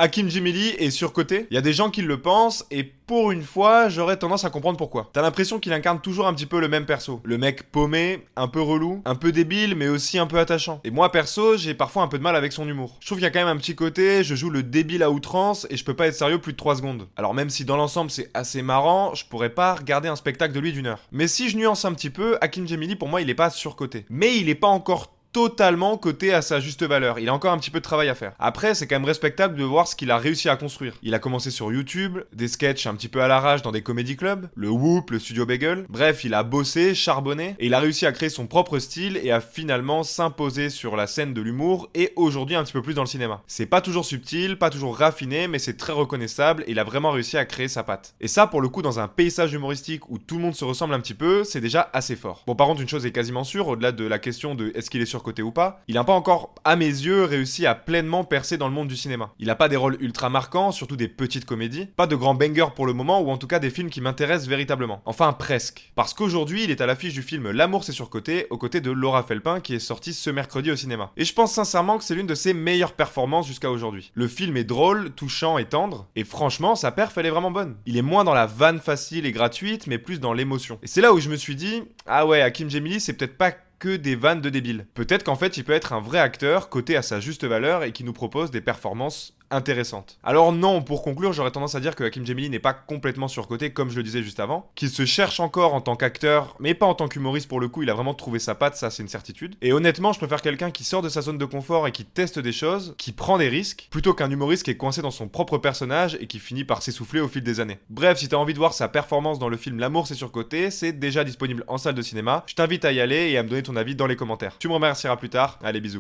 Hakim Djemili est surcoté, il y a des gens qui le pensent, et pour une fois, j'aurais tendance à comprendre pourquoi. T'as l'impression qu'il incarne toujours un petit peu le même perso. Le mec paumé, un peu relou, un peu débile, mais aussi un peu attachant. Et moi, perso, j'ai parfois un peu de mal avec son humour. Je trouve qu'il y a quand même un petit côté, je joue le débile à outrance, et je peux pas être sérieux plus de 3 secondes. Alors même si dans l'ensemble c'est assez marrant, je pourrais pas regarder un spectacle de lui d'une heure. Mais si je nuance un petit peu, Hakim Djemili, pour moi, il est pas surcoté. Mais il est pas encore totalement coté à sa juste valeur. Il a encore un petit peu de travail à faire. Après, c'est quand même respectable de voir ce qu'il a réussi à construire. Il a commencé sur YouTube, des sketchs un petit peu à l'arrache dans des comédie clubs, le Whoop, le Studio Bagel. Bref, il a bossé, charbonné, et il a réussi à créer son propre style et à finalement s'imposer sur la scène de l'humour et aujourd'hui un petit peu plus dans le cinéma. C'est pas toujours subtil, pas toujours raffiné, mais c'est très reconnaissable et il a vraiment réussi à créer sa patte. Et ça, pour le coup, dans un paysage humoristique où tout le monde se ressemble un petit peu, c'est déjà assez fort. Bon, par contre, une chose est quasiment sûre, au-delà de la question de est-ce qu'il est surcoté ou pas, il n'a pas encore, à mes yeux, réussi à pleinement percer dans le monde du cinéma. Il a pas des rôles ultra marquants, surtout des petites comédies, pas de grands bangers pour le moment, ou en tout cas des films qui m'intéressent véritablement. Enfin, presque. Parce qu'aujourd'hui, il est à l'affiche du film L'amour c'est surcoté, aux côtés de Laura Felpin, qui est sorti ce mercredi au cinéma. Et je pense sincèrement que c'est l'une de ses meilleures performances jusqu'à aujourd'hui. Le film est drôle, touchant et tendre, et franchement, sa perf, elle est vraiment bonne. Il est moins dans la vanne facile et gratuite, mais plus dans l'émotion. Et c'est là où je me suis dit, ah ouais, Hakim Djemili, c'est peut-être pas que des vannes de débiles. Peut-être qu'en fait, il peut être un vrai acteur, coté à sa juste valeur et qui nous propose des performances intéressantes. Alors non, pour conclure, j'aurais tendance à dire que Hakim Djemili n'est pas complètement surcoté, comme je le disais juste avant, qu'il se cherche encore en tant qu'acteur, mais pas en tant qu'humoriste pour le coup, il a vraiment trouvé sa patte, ça c'est une certitude. Et honnêtement, je préfère quelqu'un qui sort de sa zone de confort et qui teste des choses, qui prend des risques, plutôt qu'un humoriste qui est coincé dans son propre personnage et qui finit par s'essouffler au fil des années. Bref, si t'as envie de voir sa performance dans le film L'amour c'est surcoté, c'est déjà disponible en salle de cinéma, je t'invite à y aller et à me donner ton avis dans les commentaires. Tu me remercieras plus tard, allez bisous.